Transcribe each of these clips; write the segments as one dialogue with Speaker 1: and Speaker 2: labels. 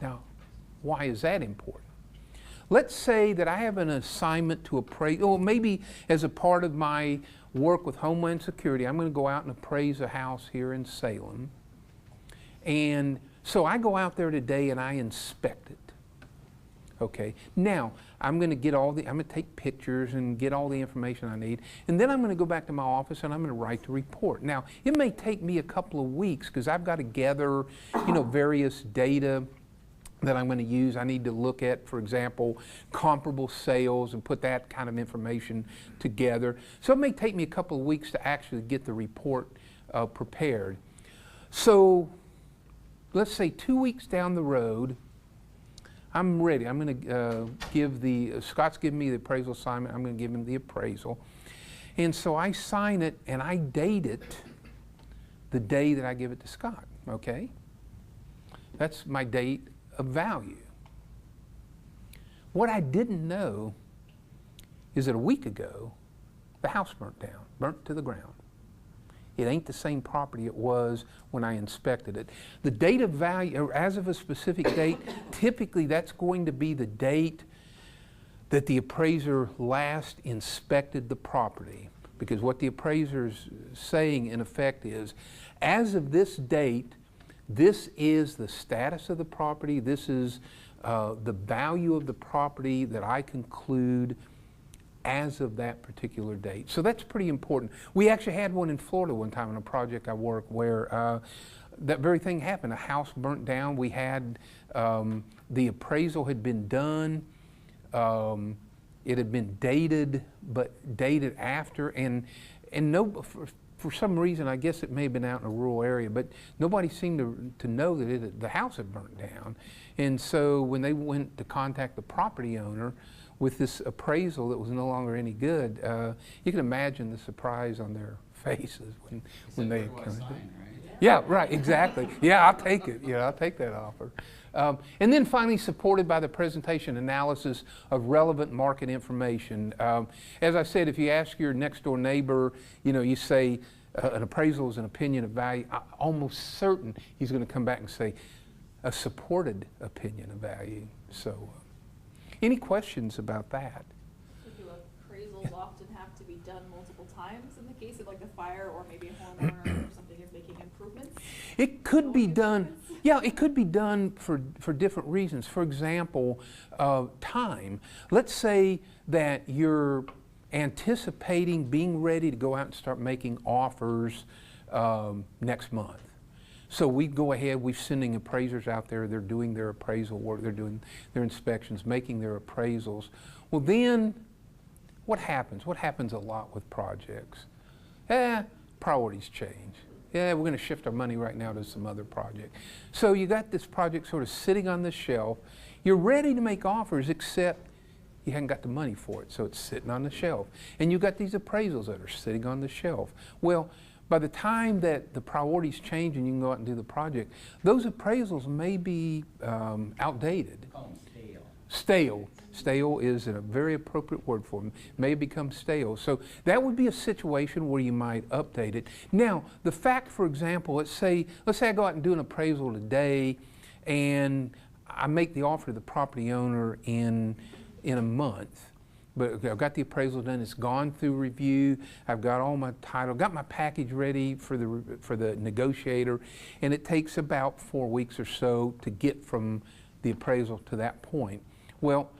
Speaker 1: Now, why is that important? Let's say that I have an assignment to appraise, or maybe as a part of my work with Homeland Security, I'm going to go out and appraise a house here in Salem. And so I go out there today and I inspect it. Okay, now I'm going to take pictures and get all the information I need, and then I'm going to go back to my office and I'm going to write the report. Now, it may take me a couple of weeks because I've got to gather, various data that I'm going to use. I need to look at, for example, comparable sales and put that kind of information together. So it may take me a couple of weeks to actually get the report prepared. So let's say 2 weeks down the road, I'm ready. I'm going to Scott's giving me the appraisal assignment. I'm going to give him the appraisal. And so I sign it and I date it the day that I give it to Scott, okay? That's my date of value. What I didn't know is that a week ago, the house burnt to the ground. It ain't the same property it was when I inspected it. The date of value, or as of a specific date, typically that's going to be the date that the appraiser last inspected the property. Because what the appraiser's saying in effect is, as of this date, this is the status of the property, this is the value of the property that I conclude as of that particular date. So that's pretty important. We actually had one in Florida one time on a project I worked where that very thing happened. A house burnt down. We had, the appraisal had been done. It had been dated, but dated after, and for some reason, I guess it may have been out in a rural area, but nobody seemed to know that the house had burnt down. And so when they went to contact the property owner with this appraisal that was no longer any good, you can imagine the surprise on their faces when they come in. Right? Yeah, right, exactly. Yeah, I'll take it. Yeah, I'll take that offer. And then finally, supported by the presentation analysis of relevant market information. As I said, if you ask your next door neighbor, you say an appraisal is an opinion of value, I'm almost certain he's going to come back and say a supported opinion of value. So, any questions about that?
Speaker 2: So do appraisals often have to be done multiple times in the case of like a fire, or maybe a homeowner or something is making improvements?
Speaker 1: It could be done. Yeah, it could be done for different reasons. For example, time. Let's say that you're anticipating being ready to go out and start making offers next month. So we go ahead, we're sending appraisers out there, they're doing their appraisal work, they're doing their inspections, making their appraisals. Well then, what happens? What happens a lot with projects? Priorities change. Yeah, we're going to shift our money right now to some other project. So you got this project sort of sitting on the shelf. You're ready to make offers, except you haven't got the money for it, so it's sitting on the shelf. And you got these appraisals that are sitting on the shelf. Well, by the time that the priorities change and you can go out and do the project, those appraisals may be outdated. Stale. Stale is a very appropriate word for them. May become stale. So that would be a situation where you might update it. Now, the fact, for example, let's say I go out and do an appraisal today, and I make the offer to the property owner in a month. But I've got the appraisal done, it's gone through review, I've got all my title, got my package ready for the negotiator, and it takes about 4 weeks or so to get from the appraisal to that point. Well,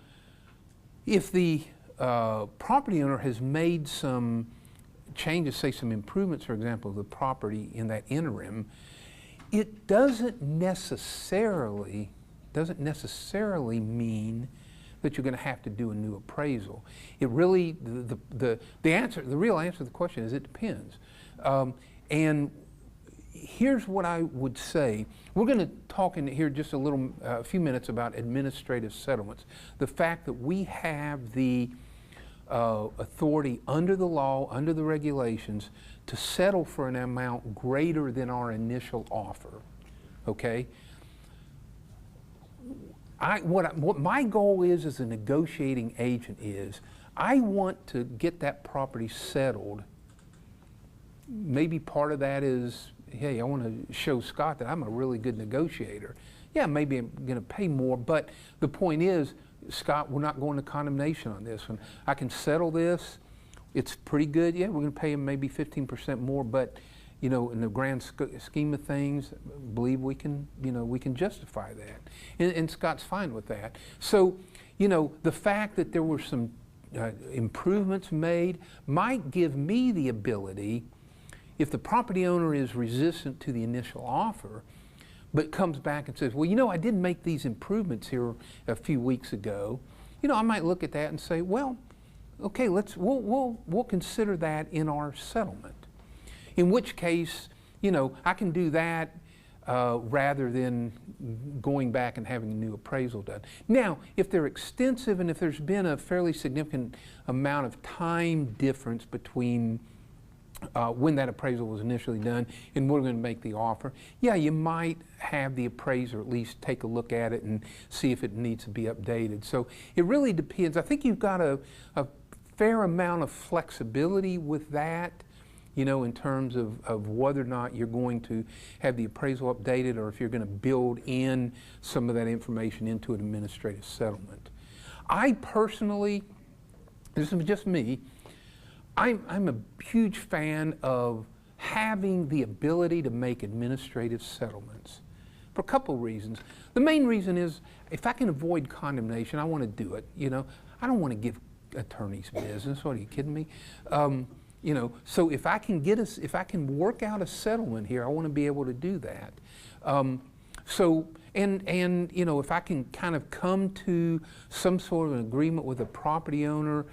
Speaker 1: if the property owner has made some changes, say some improvements, for example, of the property in that interim, it doesn't necessarily mean that you're going to have to do a new appraisal. It really, the real answer to the question is it depends. And here's what I would say. We're going to talk in here just a few minutes about administrative settlements. The fact that we have the authority under the law, under the regulations, to settle for an amount greater than our initial offer. Okay? What my goal is as a negotiating agent is, I want to get that property settled. Maybe part of that is, hey, I want to show Scott that I'm a really good negotiator. yeah, maybe I'm going to pay more, but the point is, Scott, we're not going to condemnation on this one. I can settle this. It's pretty good. Yeah, we're going to pay him maybe 15% more, but you know, in the grand scheme of things, I believe we can, you know, we can justify that. And Scott's fine with that. So, you know, the fact that there were some improvements made might give me the ability, if the property owner is resistant to the initial offer, but comes back and says, well, you know, I did make these improvements here a few weeks ago. You know, I might look at that and say, well, okay, we'll consider that in our settlement. In which case, you know, I can do that rather than going back and having a new appraisal done. Now, if they're extensive and if there's been a fairly significant amount of time difference between when that appraisal was initially done and we're going to make the offer, yeah, you might have the appraiser at least take a look at it and see if it needs to be updated. So it really depends. I think you've got a fair amount of flexibility with that, you know, in terms of whether or not you're going to have the appraisal updated or if you're going to build in some of that information into an administrative settlement. I personally, this is just me, I'm a huge fan of having the ability to make administrative settlements for a couple of reasons. The main reason is if I can avoid condemnation, I want to do it. You know, I don't want to give attorneys business. What, are you kidding me? You know, so if I can if I can work out a settlement here, I want to be able to do that. And you know, if I can kind of come to some sort of an agreement with a property owner,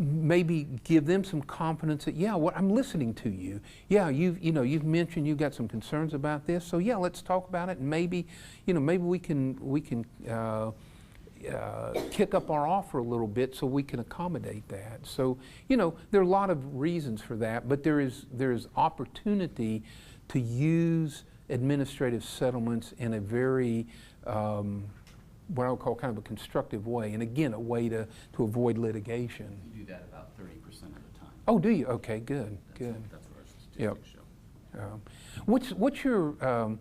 Speaker 1: maybe give them some confidence that, yeah, I'm listening to you. Yeah, you've mentioned you've got some concerns about this, so yeah, let's talk about it, and maybe, you know, maybe we can kick up our offer a little bit so we can accommodate that. So, you know, there are a lot of reasons for that, but there is opportunity to use administrative settlements in a very what I would call kind of a constructive way, and again, a way to avoid litigation.
Speaker 3: You do that about 30% of the time.
Speaker 1: Oh, do you? Okay, good, good.
Speaker 3: That's what our statistics show.
Speaker 1: What's your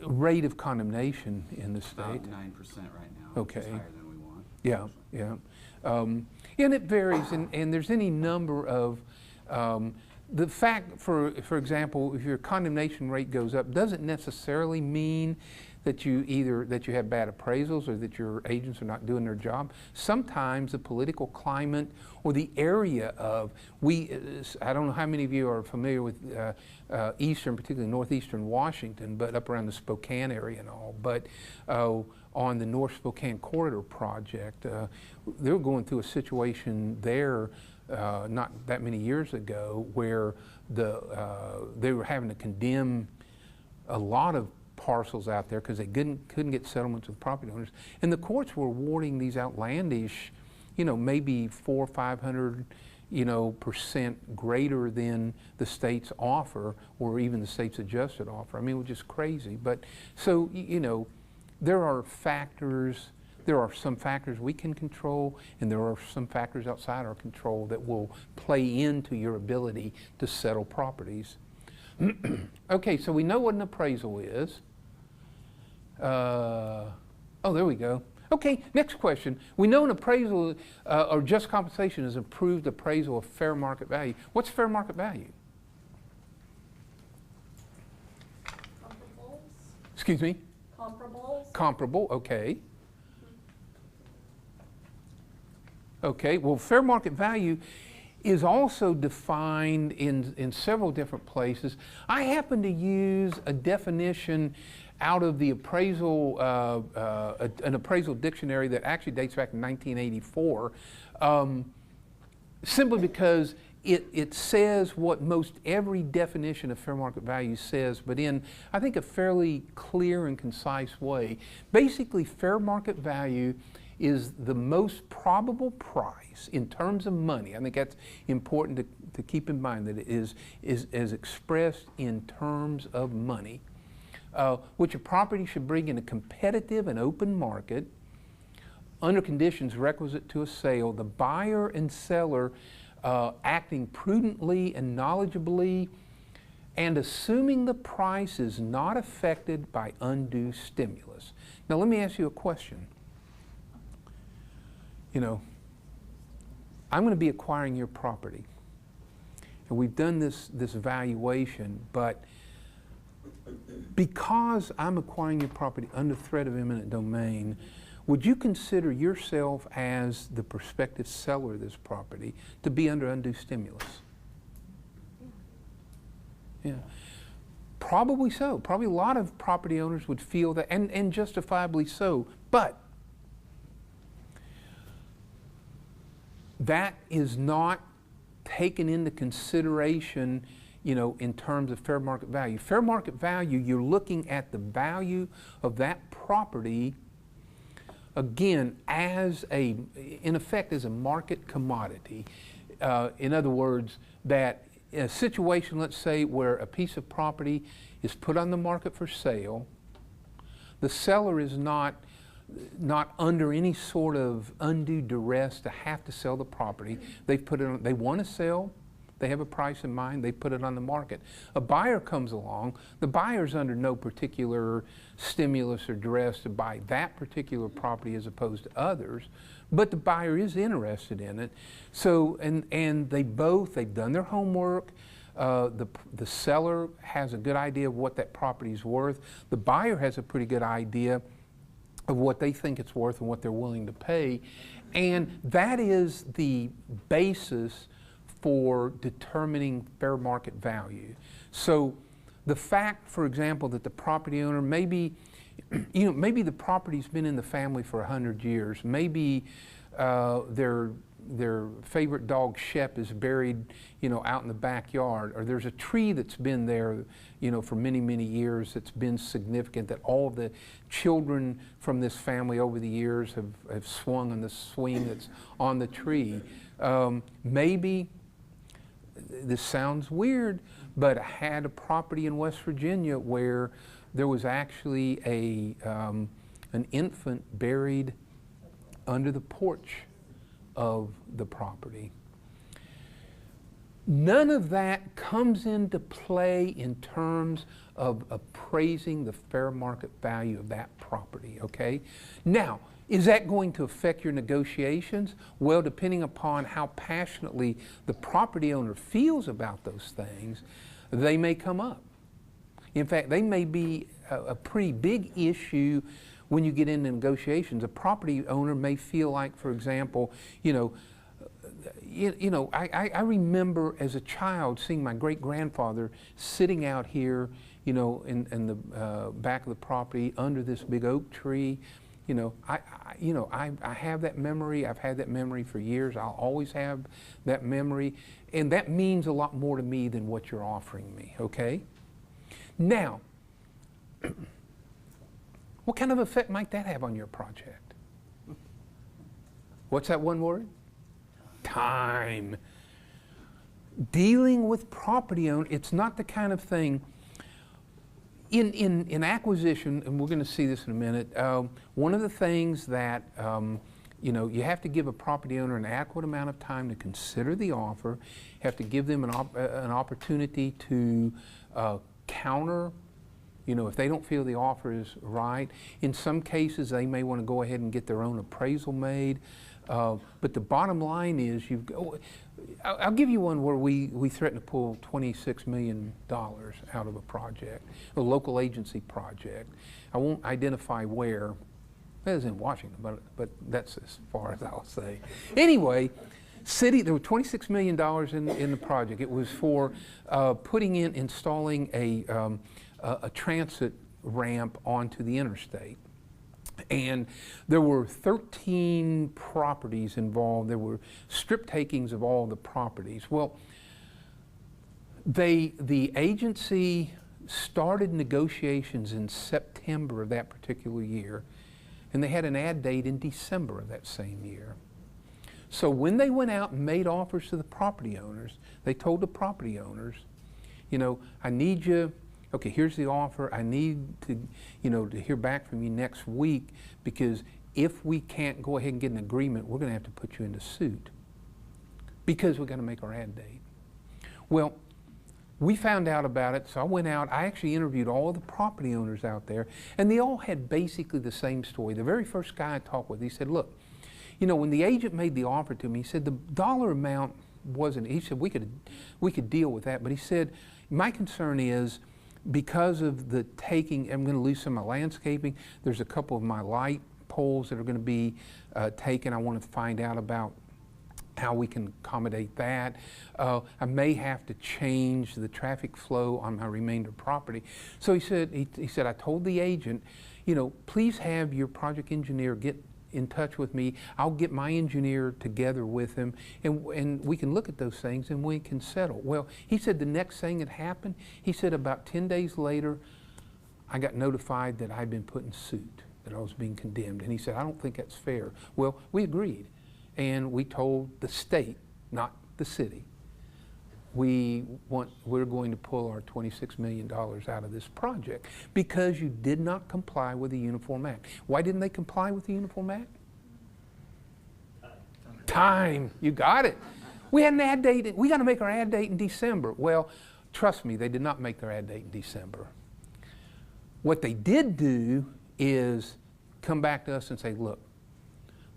Speaker 1: rate of condemnation in the state?
Speaker 3: About 9% right now,
Speaker 1: okay.
Speaker 3: Which is higher than we want.
Speaker 1: Yeah, yeah. And it varies, and there's any number of, the fact, for example, if your condemnation rate goes up, doesn't necessarily mean that you have bad appraisals or that your agents are not doing their job. Sometimes the political climate or the area of, I don't know how many of you are familiar with eastern, particularly northeastern Washington, but up around the Spokane area and all, but on the North Spokane Corridor project, they were going through a situation there not that many years ago where they were having to condemn a lot of parcels out there because they couldn't get settlements with property owners, and the courts were awarding these outlandish, you know, maybe 400 or 500, you know, % greater than the state's offer or even the state's adjusted offer. I mean, it was just crazy. But so, you know, there are some factors we can control, and there are some factors outside our control that will play into your ability to settle properties. Okay, so we know what an appraisal is. Oh, there we go. Okay, next question. We know an appraisal or just compensation is approved appraisal of fair market value. What's fair market value?
Speaker 2: Comparables?
Speaker 1: Excuse me?
Speaker 2: Comparables?
Speaker 1: Comparable, okay. Okay, well, fair market value is also defined in several different places. I happen to use a definition out of the appraisal, an appraisal dictionary that actually dates back to 1984, simply because it says what most every definition of fair market value says, but in, I think, a fairly clear and concise way. Basically, fair market value is the most probable price in terms of money. I think that's important to keep in mind, that it is expressed in terms of money, which a property should bring in a competitive and open market under conditions requisite to a sale, the buyer and seller acting prudently and knowledgeably and assuming the price is not affected by undue stimulus. Now let me ask you a question. You know, I'm going to be acquiring your property, and we've done this evaluation, but because I'm acquiring your property under threat of eminent domain, would you consider yourself as the prospective seller of this property to be under undue stimulus? Yeah. Probably so. Probably a lot of property owners would feel that, and justifiably so, but that is not taken into consideration, you know, in terms of fair market value. Fair market value, you're looking at the value of that property, again, as in effect, as a market commodity. In other words, that in a situation, let's say, where a piece of property is put on the market for sale, the seller is not under any sort of undue duress to have to sell the property. They've put it on, they want to sell, they have a price in mind, they put it on the market. A buyer comes along, the buyer's under no particular stimulus or duress to buy that particular property as opposed to others, but the buyer is interested in it. So, and they've done their homework. The seller has a good idea of what that property is worth. The buyer has a pretty good idea of what they think it's worth and what they're willing to pay. And that is the basis for determining fair market value. So the fact, for example, that the property owner maybe the property's been in the family for 100 years. Maybe their favorite dog Shep is buried, you know, out in the backyard, or there's a tree that's been there, you know, for many, many years that's been significant, that all of the children from this family over the years have swung on the swing that's on the tree. Maybe, this sounds weird, but I had a property in West Virginia where there was actually an infant buried under the porch of the property. None of that comes into play in terms of appraising the fair market value of that property, okay? Now, is that going to affect your negotiations? Well, depending upon how passionately the property owner feels about those things, they may come up. In fact, they may be a pretty big issue when you get into negotiations. A property owner may feel like, for example, I remember as a child seeing my great-grandfather sitting out here, you know, in the back of the property under this big oak tree. You know, I have that memory. I've had that memory for years. I'll always have that memory, and that means a lot more to me than what you're offering me, okay? Now, what kind of effect might that have on your project? What's that one word? Time. Dealing with property owners, it's not the kind of thing, in acquisition, and we're going to see this in a minute, one of the things that you have to give a property owner an adequate amount of time to consider the offer. You have to give them an opportunity to counter, you know, if they don't feel the offer is right. In some cases, they may want to go ahead and get their own appraisal made. But the bottom line is, I'll give you one where we threatened to pull $26 million out of a project, a local agency project. I won't identify where. That is in Washington, but that's as far as I'll say. Anyway, there were $26 million in the project. It was for installing a transit ramp onto the interstate. And there were 13 properties involved. There were strip takings of all the properties. Well, the agency started negotiations in September of that particular year, and they had an ad date in December of that same year. So when they went out and made offers to the property owners, they told the property owners, you know, I need you. Okay, here's the offer. I need to hear back from you next week, because if we can't go ahead and get an agreement, we're going to have to put you into suit because we're going to make our ad date. Well, we found out about it, so I went out. I actually interviewed all the property owners out there, and they all had basically the same story. The very first guy I talked with, he said, look, you know, when the agent made the offer to me, he said the dollar amount wasn't, he said we could deal with that, but he said, my concern is because of the taking, I'm going to lose some of my landscaping. There's a couple of my light poles that are going to be taken. I want to find out about how we can accommodate that. I may have to change the traffic flow on my remainder property. So he said, I told the agent, you know, please have your project engineer get in touch with me. I'll get my engineer together with him, and we can look at those things and we can settle. Well, he said the next thing that happened, he said about 10 days later, I got notified that I'd been put in suit, that I was being condemned. And he said, I don't think that's fair. Well, we agreed. And we told the state, not the city, we're going to pull our $26 million out of this project because you did not comply with the Uniform Act. Why didn't they comply with the Uniform Act? Time. You got it. We had an ad date. We got to make our ad date in December. Well, trust me, they did not make their ad date in December. What they did do is come back to us and say, look,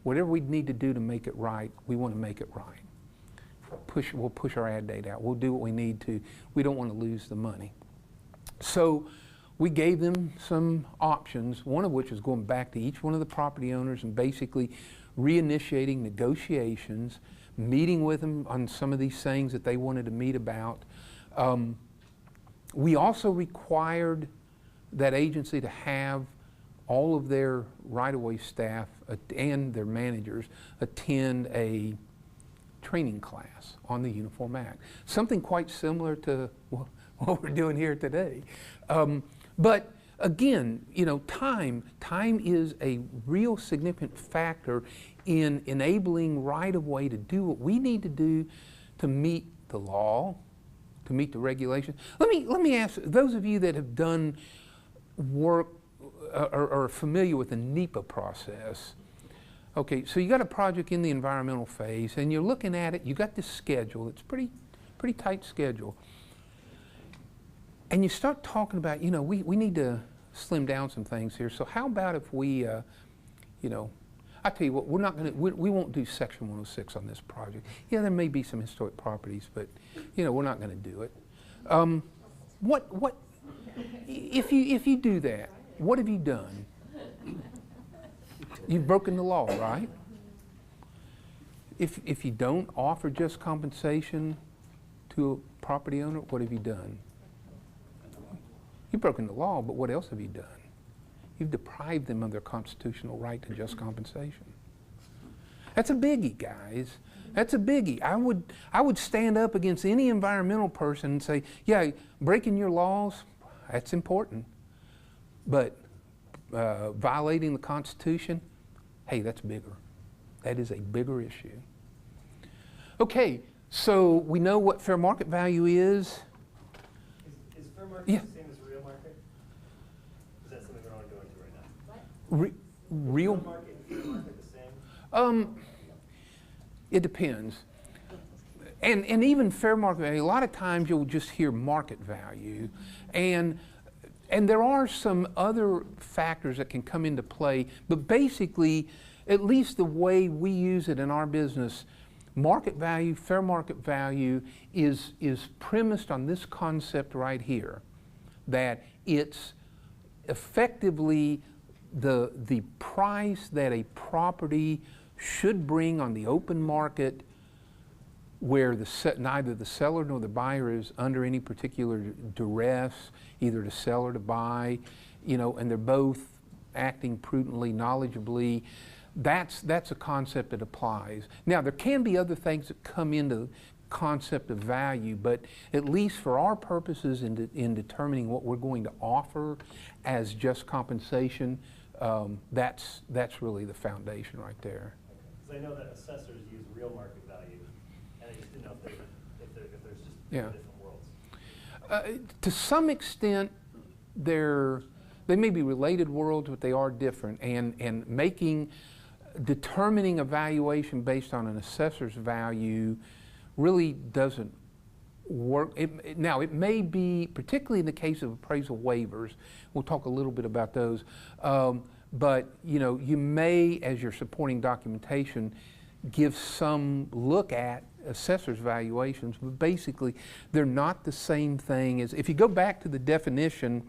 Speaker 1: whatever we need to do to make it right, we want to make it right. We'll push our ad date out. We'll do what we need to. We don't want to lose the money. So we gave them some options, one of which is going back to each one of the property owners and basically reinitiating negotiations, meeting with them on some of these things that they wanted to meet about. We also required that agency to have all of their right-of-way staff and their managers attend a training class on the Uniform Act. Something quite similar to what we're doing here today. But again, you know, time is a real significant factor in enabling right-of-way to do what we need to do to meet the law, to meet the regulations. Let me ask those of you that have done work or are familiar with the NEPA process. Okay, so you got a project in the environmental phase and you're looking at it, you got this schedule, it's pretty tight schedule. And you start talking about, you know, we need to slim down some things here. So how about if we, you know, I tell you what, we won't do Section 106 on this project. Yeah, there may be some historic properties, but, you know, we're not going to do it. If you do that, what have you done? You've broken the law, right? If you don't offer just compensation to a property owner, what have you done? You've broken the law, but what else have you done? You've deprived them of their constitutional right to just compensation. That's a biggie, guys. That's a biggie. I would stand up against any environmental person and say, yeah, breaking your laws, that's important. But violating the Constitution, hey, that's bigger. That is a bigger issue. Okay, so we know what fair market value is.
Speaker 4: Is fair market the same as real market? Is that something we don't want to go into right now?
Speaker 1: Real
Speaker 4: market and fair market the same?
Speaker 1: It depends. And even fair market value, a lot of times you'll just hear market value. And there are some other factors that can come into play, but basically, at least the way we use it in our business, market value, fair market value is premised on this concept right here, that it's effectively the price that a property should bring on the open market where neither the seller nor the buyer is under any particular duress, either to sell or to buy, you know, and they're both acting prudently, knowledgeably. That's a concept that applies. Now, there can be other things that come into concept of value, but at least for our purposes in determining what we're going to offer as just compensation, that's really the foundation right there.
Speaker 4: Because I know that assessors use real market value, and I just didn't know if there's just different worlds.
Speaker 1: To some extent, they may be related worlds, but they are different. And determining a valuation based on an assessor's value really doesn't work. Now, it may be, particularly in the case of appraisal waivers, we'll talk a little bit about those, but you may, as your supporting documentation, give some look at assessor's valuations, but basically they're not the same thing as, if you go back to the definition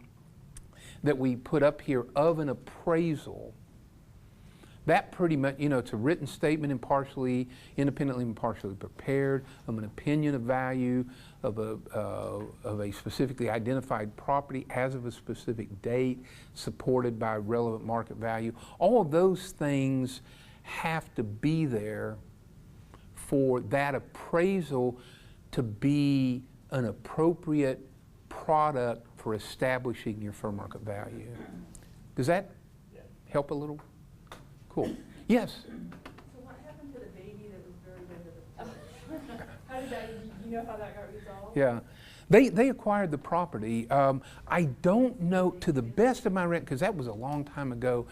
Speaker 1: that we put up here of an appraisal, that pretty much, it's a written statement independently impartially prepared of an opinion of value of a specifically identified property as of a specific date, supported by relevant market value. All of those things have to be there for that appraisal to be an appropriate product for establishing your fair market value. Does that help a little? Cool. Yes?
Speaker 5: So what happened to the baby that was buried under the... How did that, you know how that got resolved?
Speaker 1: Yeah. They acquired the property. I don't know, to the best of my recollection, because that was a long time ago,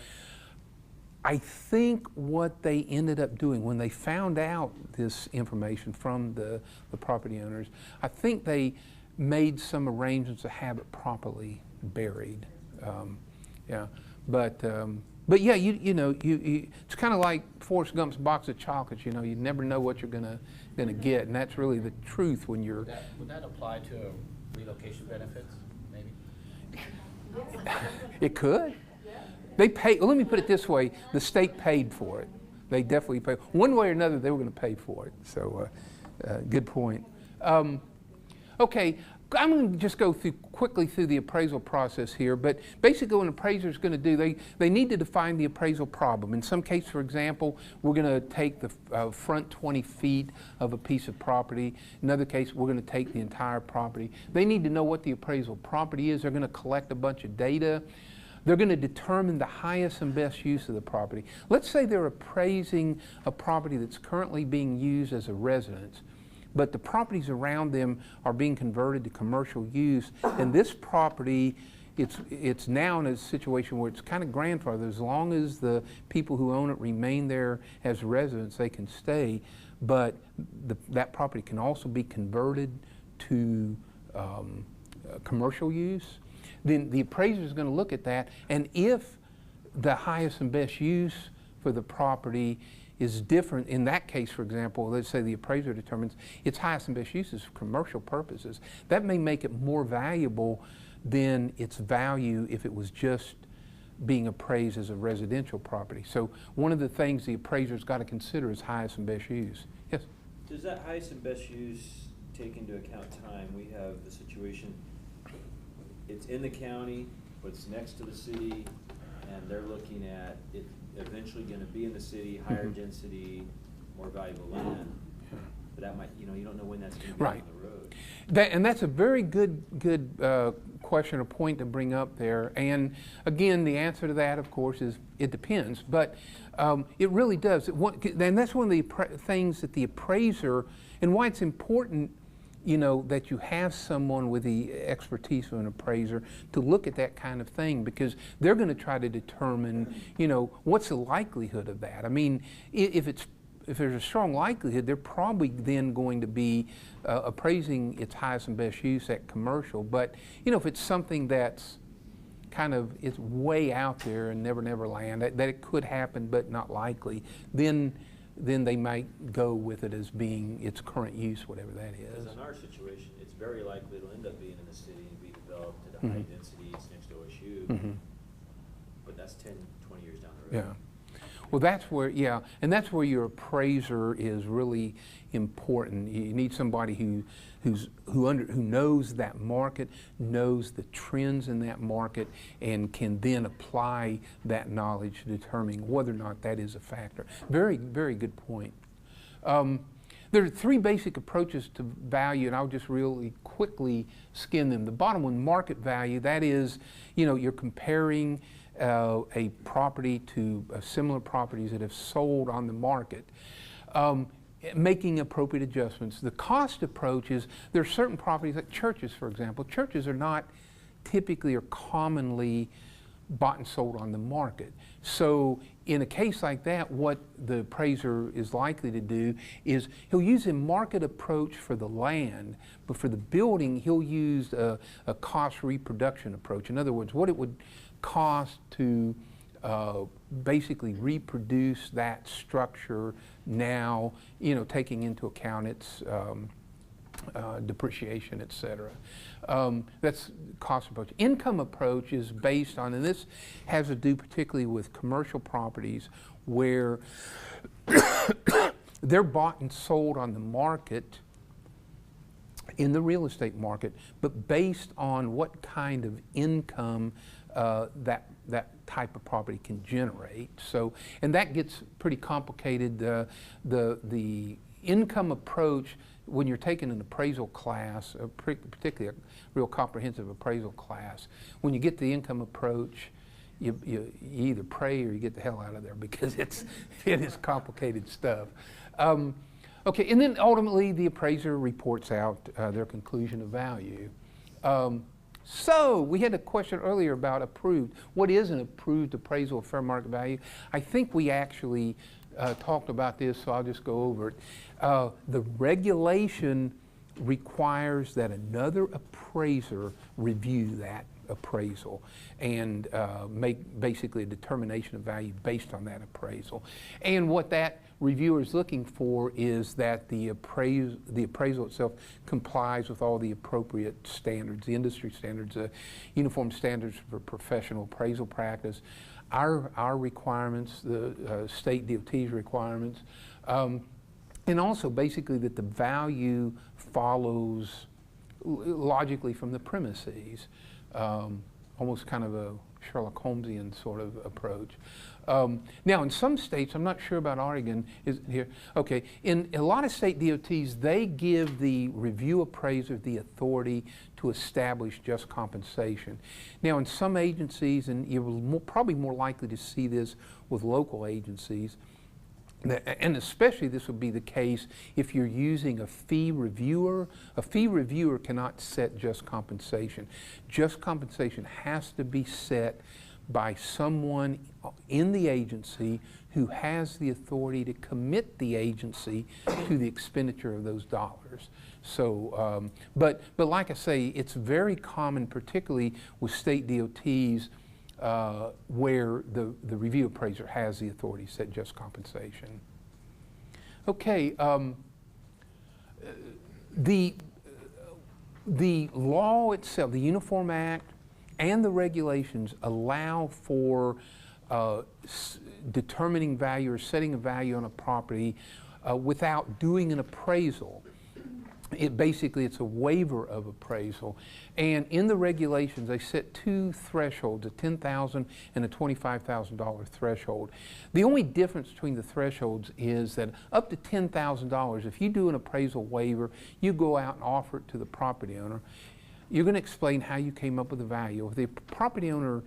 Speaker 1: I think what they ended up doing when they found out this information from the property owners, I think they made some arrangements to have it properly buried. But yeah, it's kind of like Forrest Gump's box of chocolates. You never know what you're gonna get, and that's really the truth when you're.
Speaker 6: Would that apply to relocation benefits, maybe?
Speaker 1: It could. They pay. Let me put it this way: the state paid for it. They definitely paid. One way or another, they were going to pay for it. So, good point. Okay, I'm going to just go quickly through the appraisal process here. But basically, what an appraiser is going to do, they need to define the appraisal problem. In some cases, for example, we're going to take the front 20 feet of a piece of property. In another case, we're going to take the entire property. They need to know what the appraisal property is. They're going to collect a bunch of data. They're going to determine the highest and best use of the property. Let's say they're appraising a property that's currently being used as a residence, but the properties around them are being converted to commercial use, and this property, it's now in a situation where it's kind of grandfathered. As long as the people who own it remain there as residents, they can stay, but that property can also be converted to commercial use. Then the appraiser is going to look at that, and if the highest and best use for the property is different, in that case, for example, let's say the appraiser determines its highest and best use is for commercial purposes, that may make it more valuable than its value if it was just being appraised as a residential property. So one of the things the appraiser's got to consider is highest and best use. Yes?
Speaker 7: Does that highest and best use take into account time? We have the situation, it's in the county, but it's next to the city, and they're looking at it eventually going to be in the city, higher density, more valuable land. But that might, you don't know when that's going to be on the road.
Speaker 1: And that's a very good question or point to bring up there. And again, the answer to that, of course, is it depends. But it really does. And that's one of the things that the appraiser, and why it's important, that you have someone with the expertise of an appraiser to look at that kind of thing, because they're going to try to determine, what's the likelihood of that. I mean, if there's a strong likelihood, they're probably then going to be appraising its highest and best use at commercial. But, if it's something that's it's way out there and never land, that it could happen but not likely, then they might go with it as being its current use, whatever that is.
Speaker 7: Because in our situation, it's very likely it'll end up being in the city and be developed at a high density, it's next to OSU, but that's 10, 20 years down the road.
Speaker 1: Yeah. Well, that's where, and that's where your appraiser is really important. You need somebody who knows that market, knows the trends in that market, and can then apply that knowledge to determine whether or not that is a factor. Very, very good point. There are three basic approaches to value, and I'll just really quickly skim them. The bottom one, market value, that is, you're comparing a property to similar properties that have sold on the market, making appropriate adjustments. The cost approach is there are certain properties, like churches, for example. Churches are not typically or commonly bought and sold on the market. So in a case like that, what the appraiser is likely to do is he'll use a market approach for the land, but for the building, he'll use a cost reproduction approach. In other words, what it would cost to basically reproduce that structure now, taking into account its depreciation, et cetera. That's cost approach. Income approach is based on, and this has to do particularly with commercial properties where they're bought and sold on the market, in the real estate market, but based on what kind of income that type of property can generate. So, and that gets pretty complicated. The income approach, when you're taking an appraisal class, particularly a real comprehensive appraisal class, when you get the income approach, you either pray or you get the hell out of there, because it is complicated stuff. Okay, and then ultimately the appraiser reports out their conclusion of value. So we had a question earlier about approved. What is an approved appraisal of fair market value? I think we actually talked about this, so I'll just go over it. The regulation requires that another appraiser review that appraisal and make basically a determination of value based on that appraisal. And what that reviewer is looking for is that the appraisal itself complies with all the appropriate standards, the industry standards, uniform standards for professional appraisal practice, our requirements, the state DOT's requirements, and also basically that the value follows logically from the premises, almost kind of a Sherlock Holmesian sort of approach. Now, in some states, I'm not sure about Oregon, is here. Okay, in a lot of state DOTs, they give the review appraiser the authority to establish just compensation. Now, in some agencies, and you're probably more likely to see this with local agencies, and especially this would be the case if you're using a fee reviewer. A fee reviewer cannot set just compensation. Just compensation has to be set by someone in the agency who has the authority to commit the agency to the expenditure of those dollars. So, but like I say, it's very common, particularly with state DOTs, where the review appraiser has the authority to set just compensation. Okay, the law itself, the Uniform Act and the regulations allow for determining value or setting a value on a property without doing an appraisal. It's a waiver of appraisal. And in the regulations, they set two thresholds, a $10,000 and a $25,000 threshold. The only difference between the thresholds is that up to $10,000, if you do an appraisal waiver, you go out and offer it to the property owner. You're going to explain how you came up with the value. If the property owner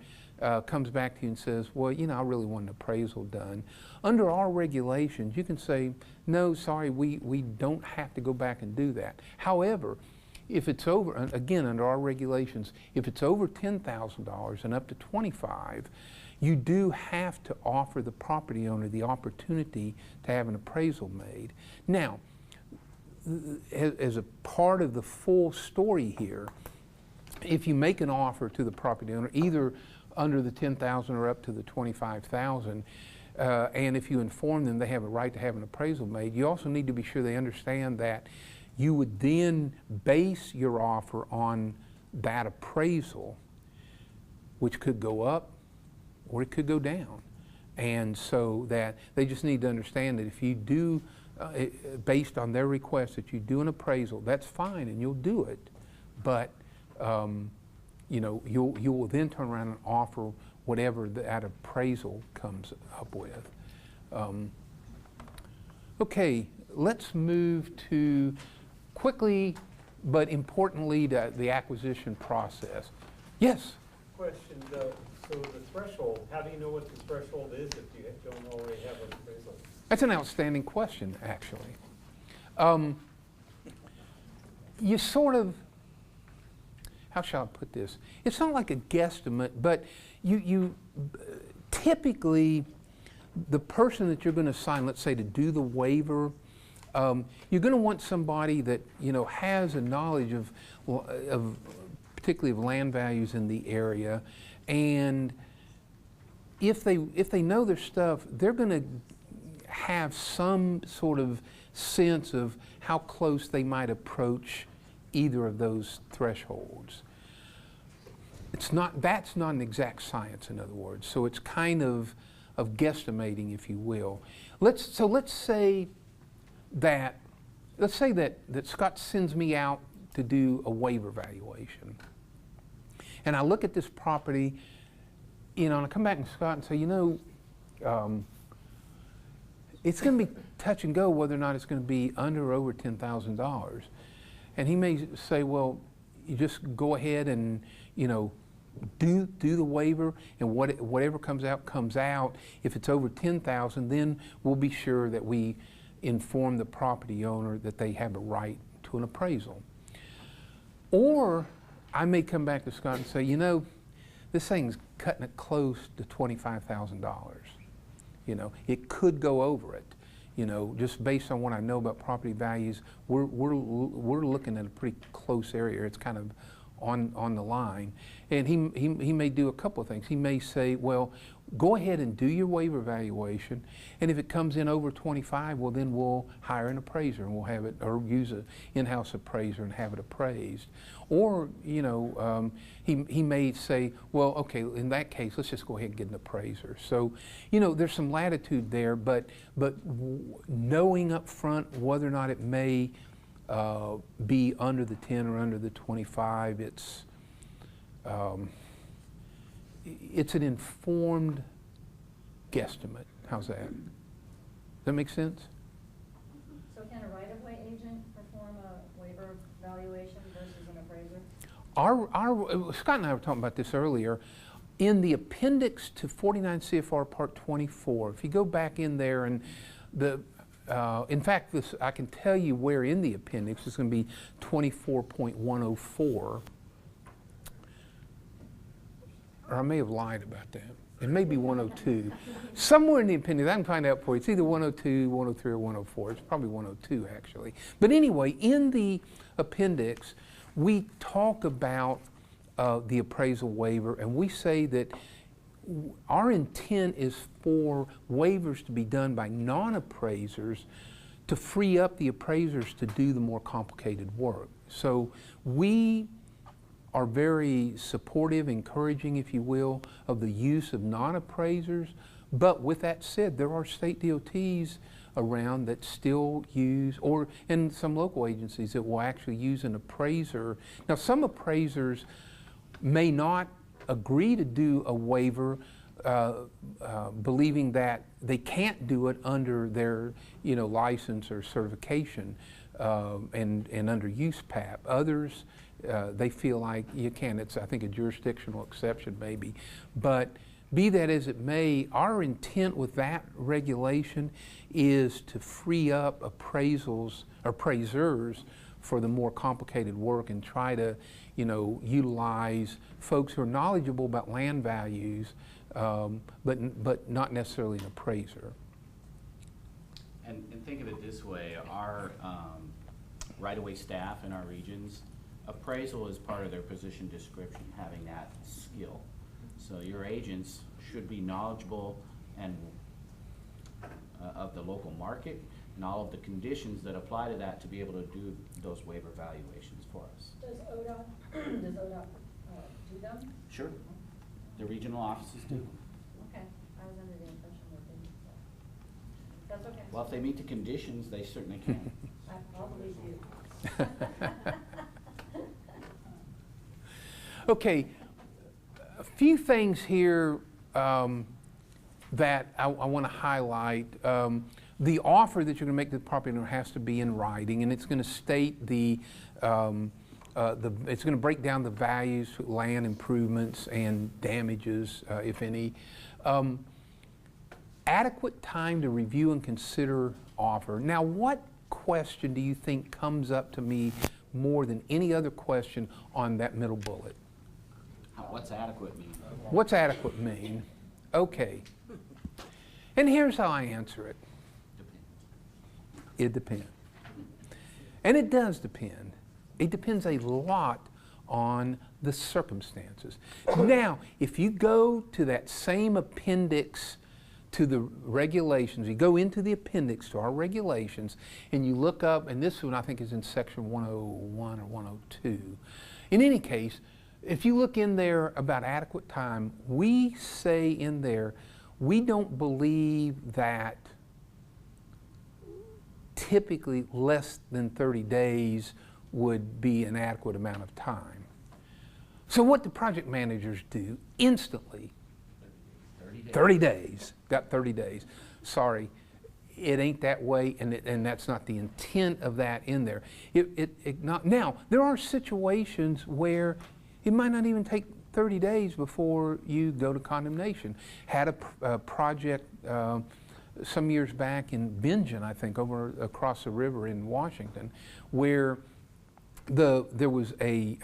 Speaker 1: comes back to you and says, well, I really want an appraisal done, under our regulations, you can say, no, sorry, we don't have to go back and do that. However, if it's over, again, under our regulations, if it's over $10,000 and up to $25,000, you do have to offer the property owner the opportunity to have an appraisal made. Now, as a part of the full story here, if you make an offer to the property owner, either under the $10,000 or up to the $25,000, and if you inform them they have a right to have an appraisal made, you also need to be sure they understand that you would then base your offer on that appraisal, which could go up or it could go down. And so that they just need to understand that if you do, based on their request, that you do an appraisal, that's fine and you'll do it. But you will then turn around and offer whatever that appraisal comes up with. Okay, let's move to quickly but importantly the acquisition process. Yes?
Speaker 4: Question, so the threshold, how do you know what the threshold is if you don't already have an appraisal?
Speaker 1: That's an outstanding question, actually. You sort of, how shall I put this? It's not like a guesstimate, but you typically, the person that you're going to assign, let's say to do the waiver, you're going to want somebody that has a knowledge of particularly of land values in the area, and if they know their stuff, they're going to have some sort of sense of how close they might approach either of those thresholds. That's not an exact science, in other words. So it's kind of guesstimating, if you will. Let's say that Scott sends me out to do a waiver valuation, and I look at this property, and I come back to Scott and say, it's going to be touch and go whether or not it's going to be under or over $10,000. And he may say, well, you just go ahead and, do the waiver, and whatever comes out, comes out. If it's over $10,000, then we'll be sure that we inform the property owner that they have a right to an appraisal. Or I may come back to Scott and say, this thing's cutting it close to $25,000. It could go over it. Just based on what I know about property values, we're looking at a pretty close area. It's kind of on the line. And he may do a couple of things. He may say, well, go ahead and do your waiver valuation, and if it comes in over 25, well, then we'll hire an appraiser and we'll have it, or use an in-house appraiser and have it appraised. Or, he may say, well, okay, in that case, let's just go ahead and get an appraiser. So, there's some latitude there, but knowing up front whether or not it may be under the 10 or under the 25, it's an informed guesstimate. How's that? Does that make sense?
Speaker 8: So can a right-of-way agent perform a waiver valuation versus an appraiser?
Speaker 1: Scott and I were talking about this earlier. In the appendix to 49 CFR Part 24, if you go back in there, and in fact, I can tell you where in the appendix. It's going to be 24.104. Or I may have lied about that. It may be 102. Somewhere in the appendix, I can find out for you. It's either 102, 103, or 104. It's probably 102, actually. But anyway, in the appendix, we talk about the appraisal waiver, and we say that our intent is for waivers to be done by non-appraisers to free up the appraisers to do the more complicated work. So we are very supportive, encouraging, if you will, of the use of non-appraisers. But with that said, there are state DOTs around that still use, and some local agencies that will actually use an appraiser. Now, some appraisers may not agree to do a waiver, believing that they can't do it under their license or certification, and under use PAP. Others, they feel like you can. It's, I think, a jurisdictional exception maybe. But be that as it may, our intent with that regulation is to free up appraisers for the more complicated work, and try to utilize folks who are knowledgeable about land values, but not necessarily an appraiser.
Speaker 6: And think of it this way, our right-of-way staff in our regions, appraisal is part of their position description, having that skill. So your agents should be knowledgeable and of the local market and all of the conditions that apply to that to be able to do those waiver valuations for us.
Speaker 8: Does ODOT do them?
Speaker 6: Sure. The regional offices do.
Speaker 8: Okay, I was under the impression that they did that. That's okay.
Speaker 6: Well, if they meet the conditions, they certainly can.
Speaker 8: I probably do.
Speaker 1: Okay, a few things here that I want to highlight. The offer that you're going to make to the property owner has to be in writing, and it's going to state it's going to break down the values, land improvements, and damages, if any. Adequate time to review and consider offer. Now, what question do you think comes up to me more than any other question on that middle bullet?
Speaker 6: What's adequate mean?
Speaker 1: What's adequate mean? Okay. And here's how I answer it. It depends. And it does depend. It depends a lot on the circumstances. Now, if you go to that same appendix to the regulations, you go into the appendix to our regulations, and you look up, and this one I think is in section 101 or 102. In any case, if you look in there about adequate time, we say in there, we don't believe that typically less than 30 days would be an adequate amount of time. So what do project managers do instantly? 30 days. Got 30 days. Sorry, it ain't that way, and that's not the intent of that in there. Now, there are situations where it might not even take 30 days before you go to condemnation. Had a project some years back in Bingen, I think, over across the river in Washington, where there was it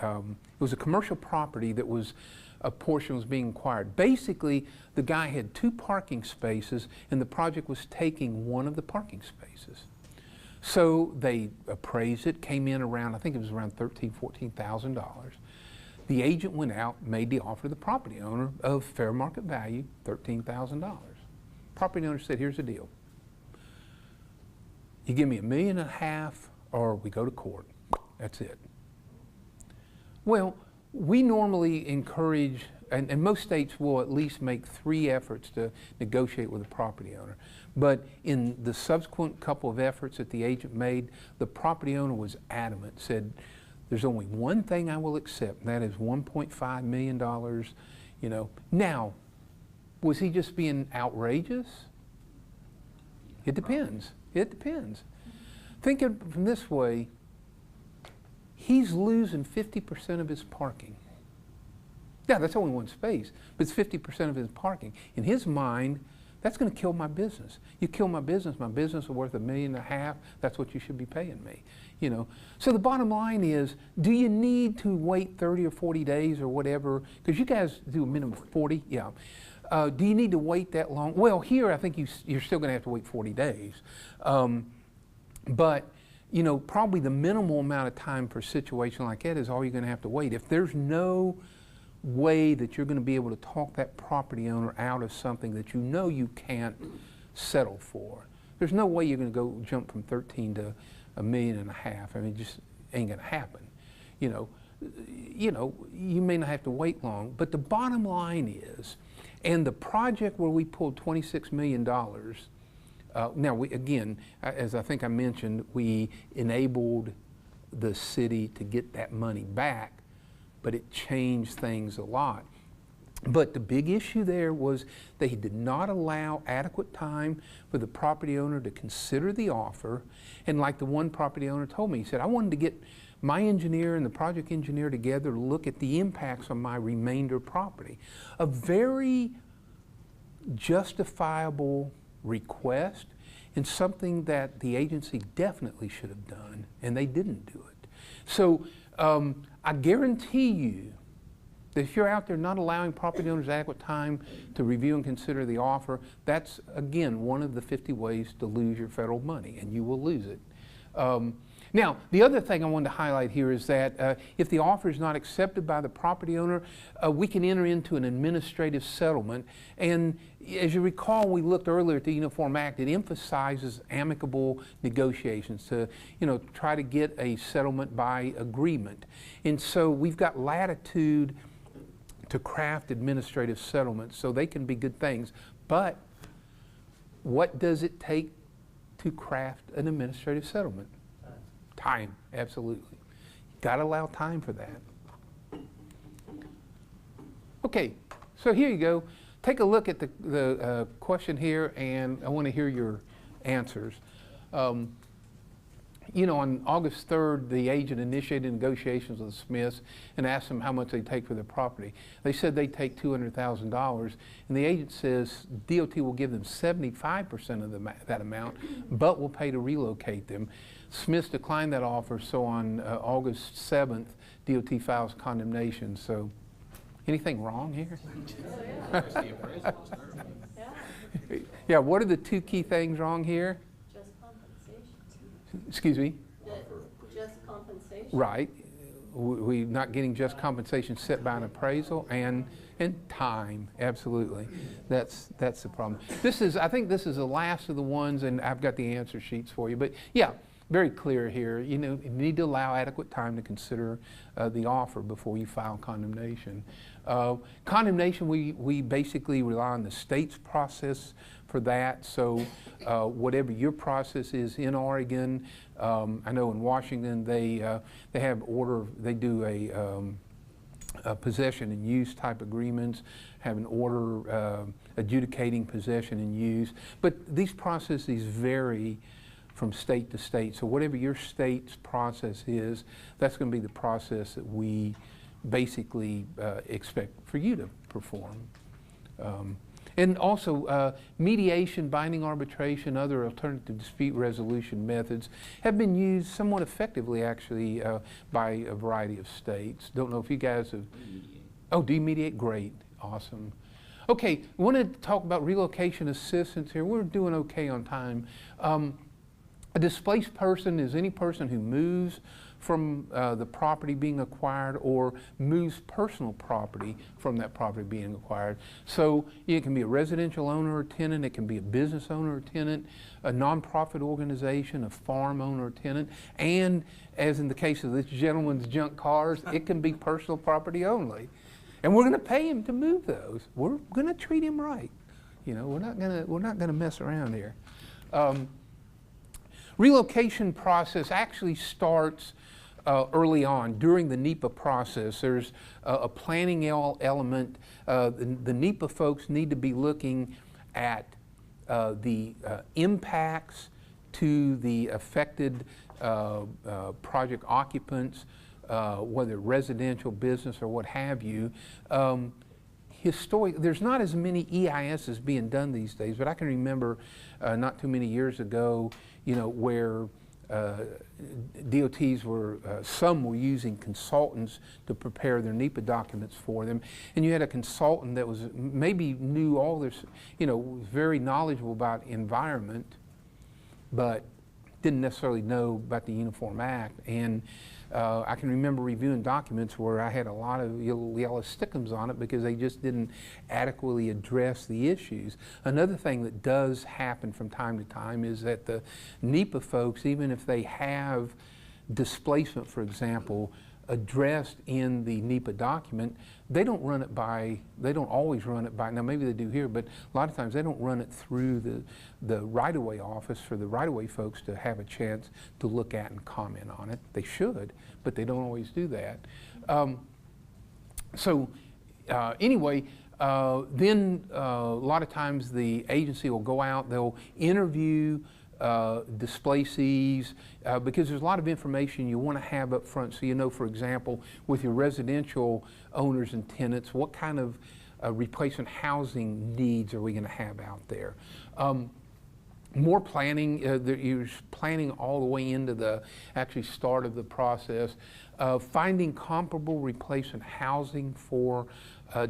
Speaker 1: was a commercial property that was a portion was being acquired. Basically, the guy had 2 parking spaces, and the project was taking one of the parking spaces. So they appraised it, came in around, I think it was around $13,000–14,000. The agent went out, made the offer to the property owner of fair market value, $13,000. Property owner said, here's the deal. You give me $1.5 million or we go to court. That's it. Well, we normally encourage, and most states will at least make 3 efforts to negotiate with the property owner. But in the subsequent couple of efforts that the agent made, the property owner was adamant, said, there's only one thing I will accept, and that is $1.5 million. You know. Now, was he just being outrageous? It depends. It depends. Think of it from this way. He's losing 50% of his parking. Yeah, that's only one space, but it's 50% of his parking. In his mind, that's going to kill my business. You kill my business is worth $1.5 million. That's what you should be paying me. You know. So the bottom line is, do you need to wait 30 or 40 days or whatever? Because you guys do a minimum of 40, yeah. Do you need to wait that long? Well, here I think you're still going to have to wait 40 days. But you know, probably the minimal amount of time for a situation like that is all you're going to have to wait. If there's no way that you're going to be able to talk that property owner out of something that you know you can't settle for, there's no way you're going to go jump from 13 to $1.5 million. I mean, it just ain't going to happen. You know, you may not have to wait long, but the bottom line is, and the project where we pulled $26 million. Now, again, as I think I mentioned, we enabled the city to get that money back, but it changed things a lot. But the big issue there was they did not allow adequate time for the property owner to consider the offer. And like the one property owner told me, he said, I wanted to get my engineer and the project engineer together to look at the impacts on my remainder property. A very justifiable request, and something that the agency definitely should have done, and they didn't do it. So I guarantee you that if you're out there not allowing property owners adequate time to review and consider the offer, that's, again, one of the 50 ways to lose your federal money, and you will lose it. Now, the other thing I wanted to highlight here is that if the offer is not accepted by the property owner, we can enter into an administrative settlement. And as you recall, we looked earlier at the Uniform Act. It emphasizes amicable negotiations to, try to get a settlement by agreement. And so we've got latitude to craft administrative settlements, so they can be good things. But what does it take to craft an administrative settlement? Time, absolutely. Got to allow time for that. Okay, so here you go. Take a look at the question here, and I want to hear your answers. On August 3rd, the agent initiated negotiations with the Smiths and asked them how much they take for their property. They said they take $200,000, and the agent says DOT will give them 75% of that amount, but will pay to relocate them. Smiths declined that offer, so on August 7th, DOT files condemnation. So Anything wrong here?
Speaker 6: Where's the appraisal to start with?
Speaker 2: Yeah.
Speaker 1: Yeah, what are the two key things wrong here?
Speaker 8: Just compensation.
Speaker 1: Excuse me?
Speaker 8: Just compensation.
Speaker 1: Right. We're not getting just compensation set by an appraisal and time, absolutely. That's the problem. I think this is the last of the ones, and I've got the answer sheets for you. But yeah, very clear here. You need to allow adequate time to consider the offer before you file condemnation. Condemnation, we basically rely on the state's process for that. So whatever your process is in Oregon, I know in Washington they have they do a possession and use type agreements, have an order adjudicating possession and use. But these processes vary from state to state. So whatever your state's process is, that's going to be the process that we basically expect for you to perform. And also, mediation, binding arbitration, other alternative dispute resolution methods have been used somewhat effectively, actually, by a variety of states. Don't know if you guys have... Oh, do you mediate? Great. Awesome. Okay, I wanted to talk about relocation assistance here. We're doing okay on time. A displaced person is any person who moves from the property being acquired or moves personal property from that property being acquired. So it can be a residential owner or tenant, it can be a business owner or tenant, a nonprofit organization, a farm owner or tenant, and as in the case of this gentleman's junk cars, it can be personal property only. And we're going to pay him to move those. We're going to treat him right. We're not going to mess around here. Relocation process actually starts early on during the NEPA process. There's a planning element. The NEPA folks need to be looking at the impacts to the affected project occupants, whether residential, business, or what have you. There's not as many EISs being done these days, but I can remember not too many years ago, where DOTs some were using consultants to prepare their NEPA documents for them. And you had a consultant that was maybe knew all this, was very knowledgeable about environment, but didn't necessarily know about the Uniform Act. And I can remember reviewing documents where I had a lot of yellow stickums on it because they just didn't adequately address the issues. Another thing that does happen from time to time is that the NEPA folks, even if they have displacement, for example, addressed in the NEPA document, they don't always run it by, now maybe they do here, but a lot of times they don't run it through the right-of-way office for the right-of-way folks to have a chance to look at and comment on it. They should, but they don't always do that. Anyway, then a lot of times the agency will go out, they'll interview displacees, because there's a lot of information you want to have up front, so for example, with your residential owners and tenants, what kind of replacement housing needs are we going to have out there. More planning, you're planning all the way into the actually start of the process, finding comparable replacement housing for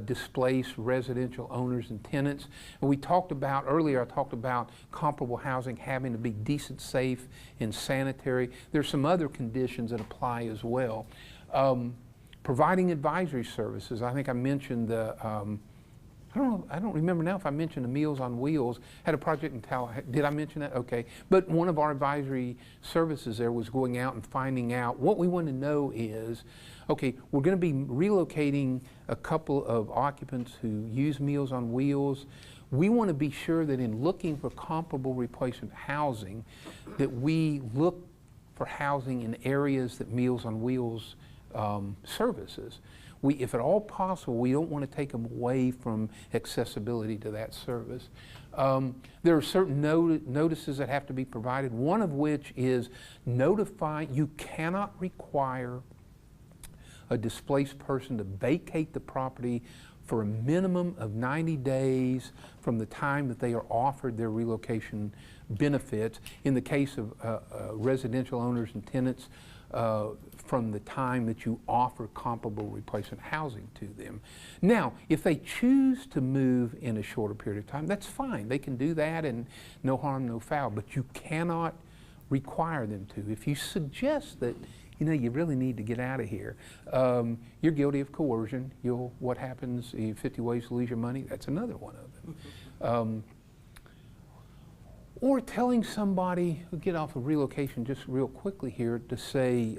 Speaker 1: displaced residential owners and tenants. And we talked about, earlier I talked about comparable housing having to be decent, safe, and sanitary. There's some other conditions that apply as well. Providing advisory services. I think I mentioned the, I don't remember now if I mentioned the Meals on Wheels. Had a project in Tallahassee. Did I mention that? Okay. But one of our advisory services there was going out and finding out. What we want to know is, okay, we're going to be relocating a couple of occupants who use Meals on Wheels. We want to be sure that in looking for comparable replacement housing, that we look for housing in areas that Meals on Wheels services. If at all possible, we don't want to take them away from accessibility to that service. There are certain notices that have to be provided, one of which is you cannot require a displaced person to vacate the property for a minimum of 90 days from the time that they are offered their relocation benefits. In the case of residential owners and tenants, from the time that you offer comparable replacement housing to them. Now, if they choose to move in a shorter period of time, that's fine. They can do that and no harm, no foul, but you cannot require them to. If you suggest that, you know, you really need to get out of here, you're guilty of coercion. What happens, 50 ways to lose your money, that's another one of them. Or telling somebody, we'll get off of relocation just real quickly here, to say,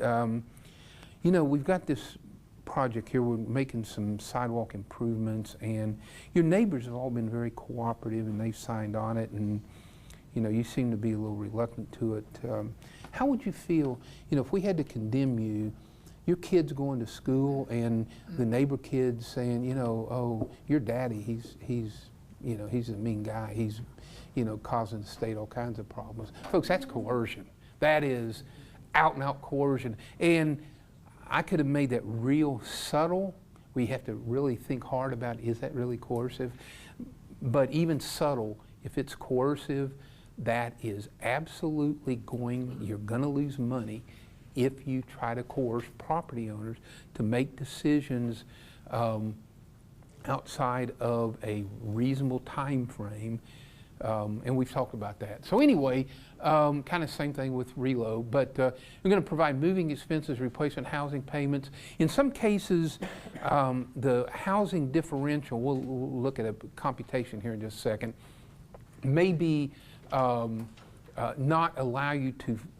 Speaker 1: you know, we've got this project here, we're making some sidewalk improvements, and your neighbors have all been very cooperative and they've signed on it, and you know, you seem to be a little reluctant to it. How would you feel, you know, if we had to condemn you, your kid's going to school and the neighbor kid's saying, you know, oh, your daddy, he's you know, he's a mean guy, he's, you know, causing the state all kinds of problems. Folks, that's coercion. That is out and out coercion. And I could have made that real subtle. We have to really think hard about, is that really coercive? But even subtle, if it's coercive, that is absolutely you're gonna lose money if you try to coerce property owners to make decisions outside of a reasonable time frame. And we've talked about that. So anyway, kind of same thing with reload, but we're going to provide moving expenses, replacement housing payments. In some cases, the housing differential, we'll look at a computation here in just a second, may be not allow you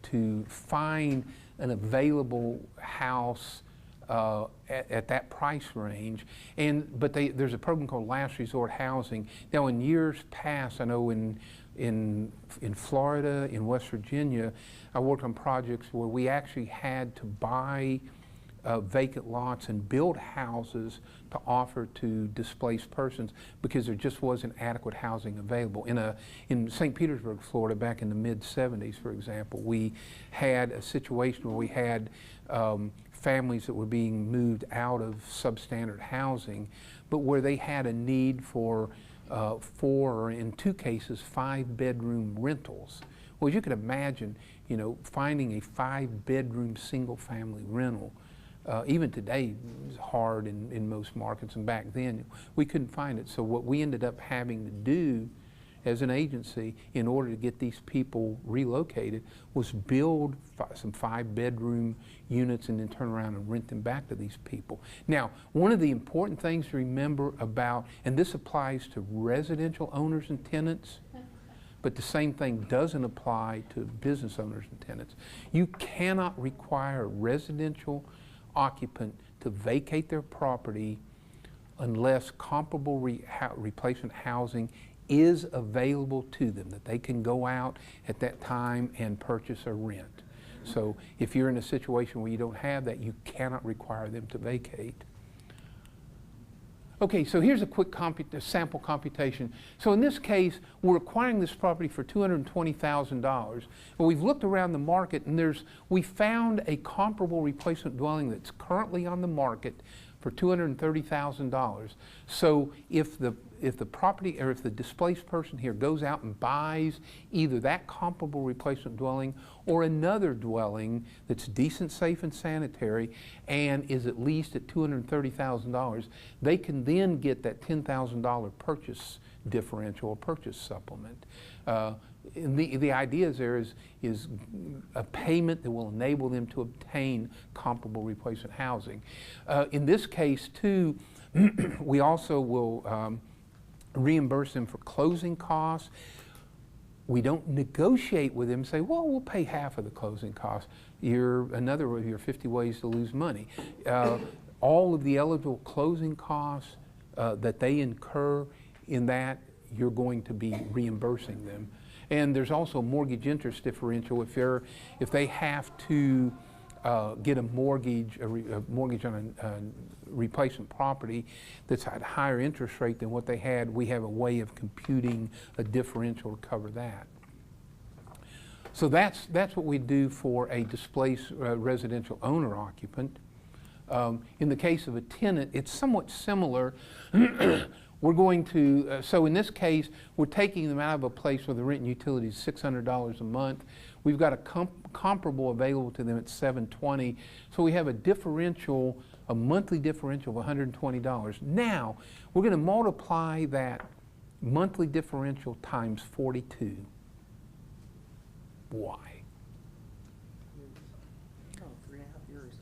Speaker 1: to find an available house at that price range, but there's a program called last resort housing. Now, in years past, I know in Florida, in West Virginia, I worked on projects where we actually had to buy vacant lots and build houses to offer to displaced persons because there just wasn't adequate housing available. In St. Petersburg, Florida, back in the mid-'70s, for example, we had a situation where we had families that were being moved out of substandard housing, but where they had a need for 4, or in 2 cases, 5-bedroom rentals. Well, as you can imagine, you know, finding a 5-bedroom single-family rental, even today, is hard in most markets, and back then, we couldn't find it. So what we ended up having to do as an agency in order to get these people relocated was build some 5-bedroom units and then turn around and rent them back to these people. Now, one of the important things to remember about, and this applies to residential owners and tenants, but the same thing doesn't apply to business owners and tenants. You cannot require a residential occupant to vacate their property unless comparable replacement housing is available to them, that they can go out at that time and purchase or rent. So if you're in a situation where you don't have that, you cannot require them to vacate. Okay, so here's a quick sample computation. So in this case, we're acquiring this property for $220,000. Well, we've looked around the market and we found a comparable replacement dwelling that's currently on the market for $230,000. So if the property, or if the displaced person here goes out and buys either that comparable replacement dwelling or another dwelling that's decent, safe, and sanitary and is at least at $230,000, they can then get that $10,000 purchase differential or purchase supplement. And the idea is a payment that will enable them to obtain comparable replacement housing. In this case, too, we also will reimburse them for closing costs. We don't negotiate with them and say, well, we'll pay half of the closing costs. Another of your 50 ways to lose money. All of the eligible closing costs that they incur in that, you're going to be reimbursing them. And there's also mortgage interest differential if they have to get a mortgage on a replacement property that's at a higher interest rate than what they had. We have a way of computing a differential to cover that. So that's what we do for a displaced residential owner occupant. In the case of a tenant, it's somewhat similar. We're going to, so in this case, we're taking them out of a place where the rent and utility is $600 a month. We've got a comparable available to them at $720. So we have a differential, a monthly differential of $120. Now, we're going to multiply that monthly differential times 42. Why?
Speaker 9: Oh, 3.5 years.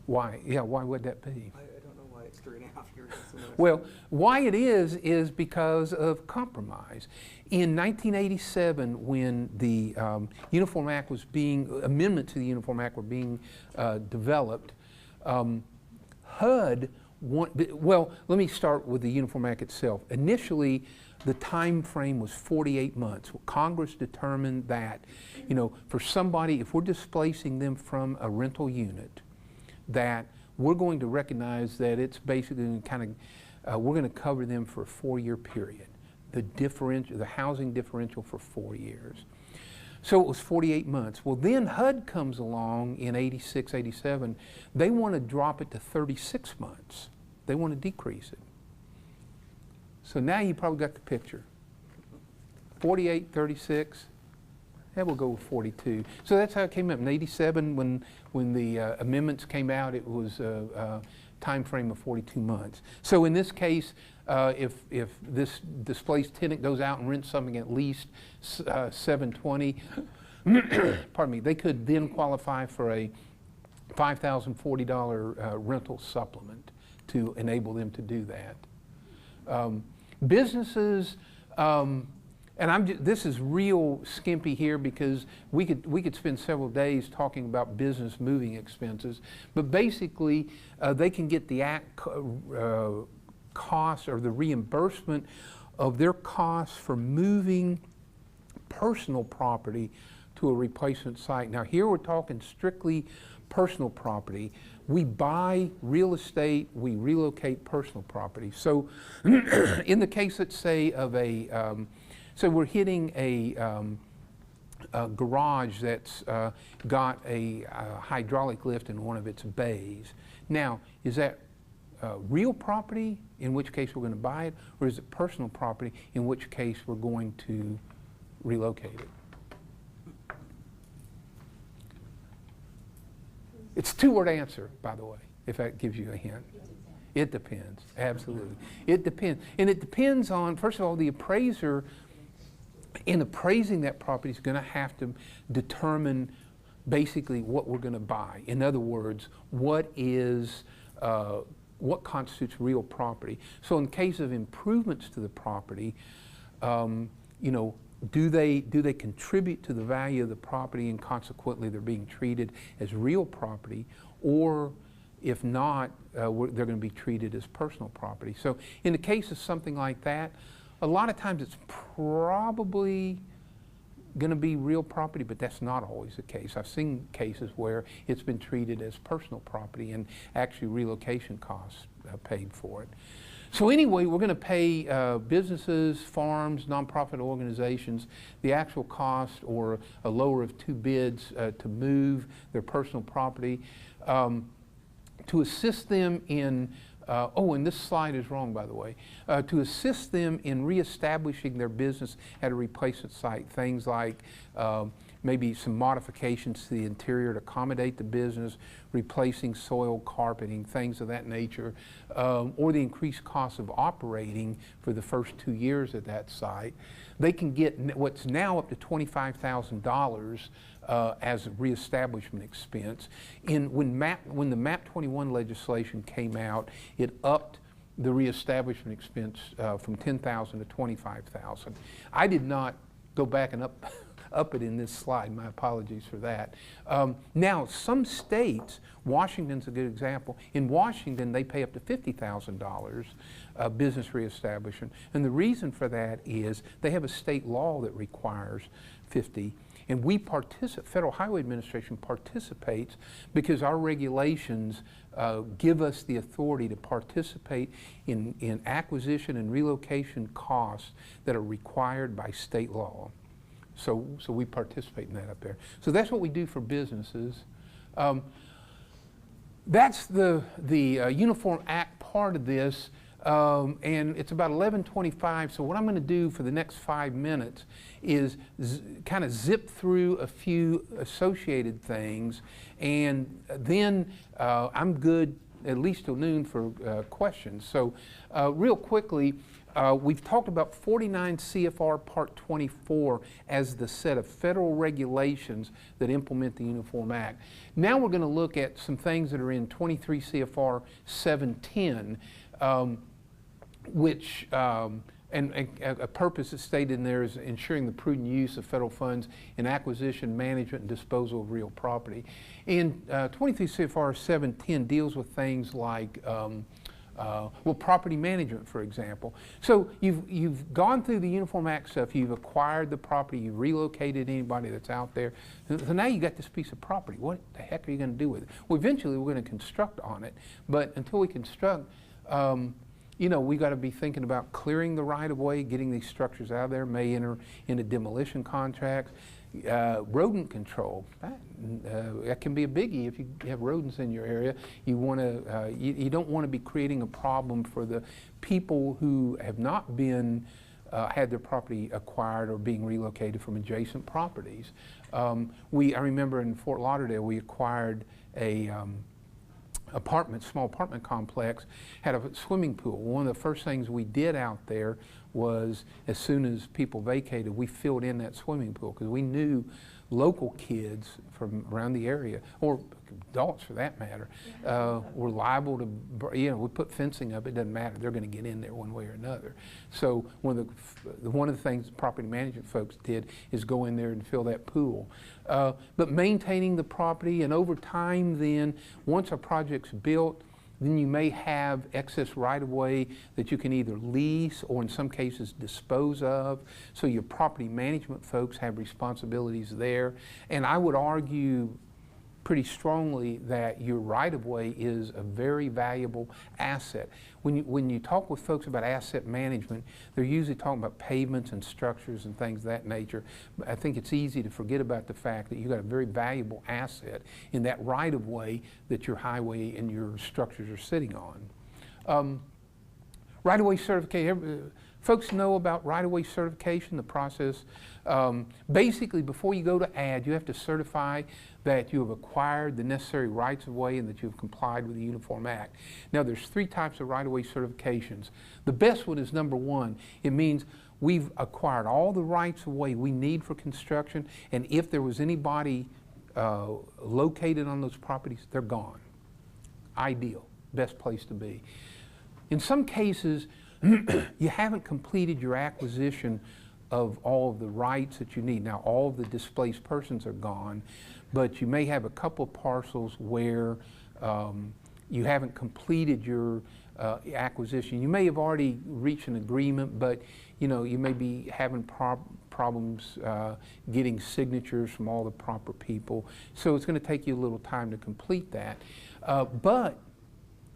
Speaker 1: Why? Yeah, why would that be?
Speaker 9: I don't know why it's 3.5 years. That's what I
Speaker 1: Well,
Speaker 9: said.
Speaker 1: why it is because of compromise. In 1987, when the Uniform Act was amendments to the Uniform Act were being developed, HUD, well, let me start with the Uniform Act itself. Initially, the time frame was 48 months. Congress determined that, for somebody, if we're displacing them from a rental unit, that we're going to recognize that it's basically we're going to cover them for a 4-year period. The housing differential for 4 years. So it was 48 months. Well, then HUD comes along in 86, 87. They want to drop it to 36 months. They want to decrease it. So now you probably got the picture. 48, 36. Yeah, we'll go with 42. So that's how it came up. In 87, when the amendments came out, it was a time frame of 42 months. So in this case, if this displaced tenant goes out and rents something at least $720, pardon me, they could then qualify for a $5,040 rental supplement to enable them to do that. Businesses, and this is real skimpy here because we could spend several days talking about business moving expenses, but basically they can get the cost or the reimbursement of their costs for moving personal property to a replacement site. Now here we're talking strictly personal property. We buy real estate, we relocate personal property. So in the case, let's say, of so we're hitting a garage that's got a hydraulic lift in one of its bays. Now, is that real property, in which case we're going to buy it, or is it personal property, in which case we're going to relocate it? It's a two-word answer, by the way, if that gives you a hint. It depends, absolutely. It depends. And it depends on, first of all, the appraiser, in appraising that property, is going to have to determine basically what we're going to buy. In other words, what constitutes real property. So in case of improvements to the property, do they contribute to the value of the property, and consequently they're being treated as real property, or if not, they're going to be treated as personal property. So in the case of something like that, a lot of times it's probably going to be real property, but that's not always the case. I've seen cases where it's been treated as personal property and actually relocation costs paid for it. So anyway, we're going to pay businesses, farms, nonprofit organizations the actual cost or a lower of 2 bids to move their personal property, to assist them in, and this slide is wrong, by the way, to assist them in reestablishing their business at a replacement site. Things like maybe some modifications to the interior to accommodate the business, replacing soil, carpeting, things of that nature, or the increased cost of operating for the first 2 years at that site. They can get what's now up to $25,000 as a reestablishment expense. When the MAP 21 legislation came out, it upped the reestablishment expense from $10,000 to $25,000. I did not go back and up it in this slide. My apologies for that. Now, some states, Washington's a good example. In Washington, they pay up to $50,000 business reestablishment. And the reason for that is they have a state law that requires $50,000. And we Federal Highway Administration participates because our regulations give us the authority to participate in acquisition and relocation costs that are required by state law. So we participate in that up there. So that's what we do for businesses. That's the Uniform Act part of this, and it's about 11:25. So what I'm going to do for the next 5 minutes is kind of zip through a few associated things, and then I'm good at least till noon for questions. So real quickly, we've talked about 49 CFR Part 24 as the set of federal regulations that implement the Uniform Act. Now we're going to look at some things that are in 23 CFR 710, which and a purpose that's stated in there is ensuring the prudent use of federal funds in acquisition, management, and disposal of real property. And 23 CFR 710 deals with things like well, property management, for example. So you've gone through the Uniform Act stuff, you've acquired the property, you've relocated anybody that's out there. So now you got this piece of property. What the heck are you going to do with it? Well, eventually we're going to construct on it, but until we construct, you know, we got to be thinking about clearing the right-of-way, getting these structures out of there, may enter into demolition contracts. Rodent control, that can be a biggie if you have rodents in your area. You want to, you don't want to be creating a problem for the people who have not been had their property acquired or being relocated from adjacent properties. I remember in Fort Lauderdale we acquired a small apartment complex, had a swimming pool. One of the first things we did out there was, as soon as people vacated, we filled in that swimming pool because we knew local kids from around the area, or adults for that matter, were liable to, you know, we put fencing up, it doesn't matter, they're going to get in there one way or another. So one of the things property management folks did is go in there and fill that pool. But maintaining the property, and over time then, once a project's built, then you may have excess right-of-way that you can either lease or in some cases dispose of. So your property management folks have responsibilities there. And I would argue pretty strongly that your right-of-way is a very valuable asset. When you talk with folks about asset management, they're usually talking about pavements and structures and things of that nature. I think it's easy to forget about the fact that you've got a very valuable asset in that right-of-way that your highway and your structures are sitting on. Right-of-way certification. Folks know about right-of-way certification, the process. Basically, before you go to add, you have to certify that you have acquired the necessary rights-of-way and that you've complied with the Uniform Act. Now, there's 3 types of right-of-way certifications. The best one is number 1. It means we've acquired all the rights-of-way we need for construction, and if there was anybody located on those properties, they're gone. Ideal, best place to be. In some cases, you haven't completed your acquisition of all of the rights that you need. Now, all of the displaced persons are gone, but you may have a couple of parcels where you haven't completed your acquisition. You may have already reached an agreement, but you know, you may be having problems getting signatures from all the proper people. So it's going to take you a little time to complete that. But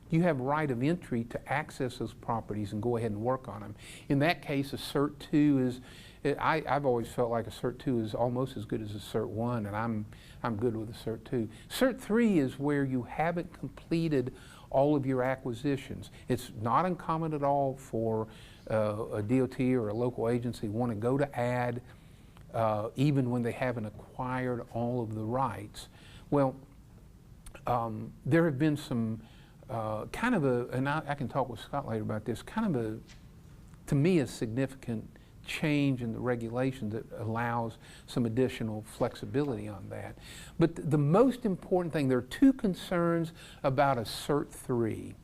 Speaker 1: you have right of entry to access those properties and go ahead and work on them. In that case, a Cert 2 is, I've always felt like a Cert 2 is almost as good as a Cert 1, and I'm good with a Cert 2. Cert 3 is where you haven't completed all of your acquisitions. It's not uncommon at all for a DOT or a local agency want to go to add even when they haven't acquired all of the rights. Well, there have been some kind of and I can talk with Scott later about this, kind of to me, a significant change in the regulation that allows some additional flexibility on that. But the most important thing, there are 2 concerns about a Cert 3.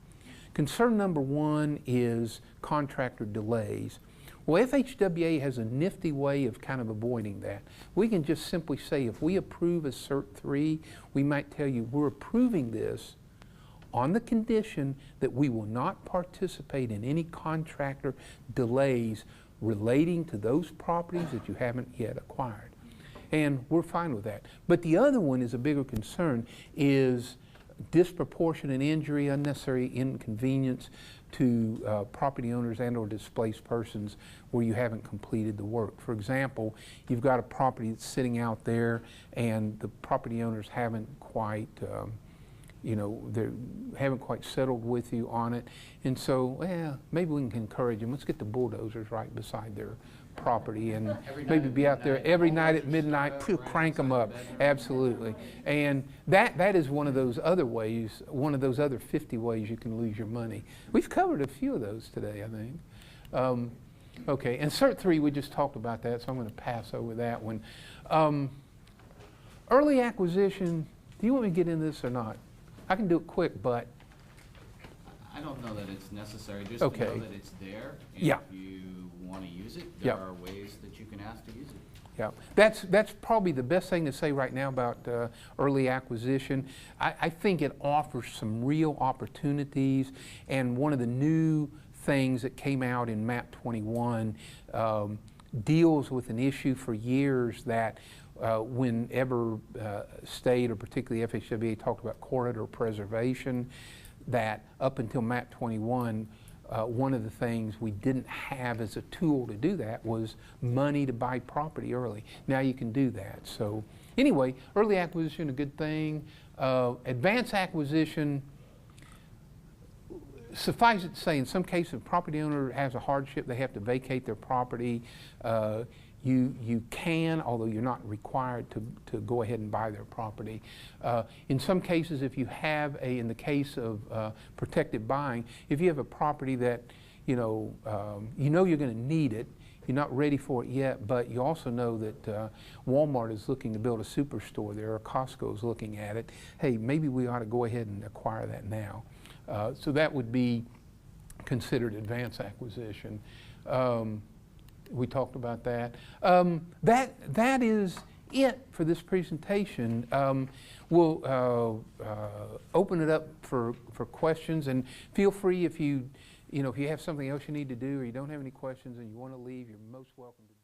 Speaker 1: Concern number 1 is contractor delays. Well, FHWA has a nifty way of kind of avoiding that. We can just simply say, if we approve a Cert 3, we might tell you, we're approving this on the condition that we will not participate in any contractor delays relating to those properties that you haven't yet acquired. And we're fine with that. But the other one is a bigger concern, is disproportionate injury, unnecessary inconvenience to property owners and or displaced persons where you haven't completed the work. For example, you've got a property that's sitting out there and the property owners haven't quite you know, they haven't quite settled with you on it. And so, well, maybe we can encourage them. Let's get the bulldozers right beside their property and
Speaker 6: Every night
Speaker 1: maybe
Speaker 6: at
Speaker 1: be out there
Speaker 6: midnight,
Speaker 1: every night
Speaker 6: bulldozers
Speaker 1: at midnight,
Speaker 6: start up,
Speaker 1: phew,
Speaker 6: right
Speaker 1: crank them
Speaker 6: outside
Speaker 1: up.
Speaker 6: the bedroom.
Speaker 1: Absolutely. And that is one of those other ways, one of those other 50 ways you can lose your money. We've covered a few of those today, I think. Okay, and Cert 3, we just talked about that, so I'm going to pass over that one. Early acquisition, do you want me to get into this or not? I can do it quick, but
Speaker 6: I don't know that it's necessary, just to
Speaker 1: Okay.
Speaker 6: know that it's there. And
Speaker 1: Yeah.
Speaker 6: if you want to use it,
Speaker 1: Yeah.
Speaker 6: there are ways that you can ask to use it.
Speaker 1: yeah, that's probably the best thing to say right now about early acquisition. I think it offers some real opportunities, and one of the new things that came out in MAP 21 deals with an issue for years that whenever state or particularly FHWA talked about corridor preservation, that up until MAP 21, one of the things we didn't have as a tool to do that was money to buy property early. Now you can do that. So anyway, early acquisition, a good thing. Advanced acquisition, suffice it to say, in some cases, if a property owner has a hardship, they have to vacate their property. You can, although you're not required to go ahead and buy their property. In some cases, if you have in the case of protected buying, if you have a property that you know you're going to need it, you're not ready for it yet, but you also know that Walmart is looking to build a superstore there, or Costco is looking at it. Hey, maybe we ought to go ahead and acquire that now. So that would be considered advanced acquisition. We talked about that. That is it for this presentation. We'll open it up for questions, and feel free if you have something else you need to do or you don't have any questions and you want to leave, you're most welcome to do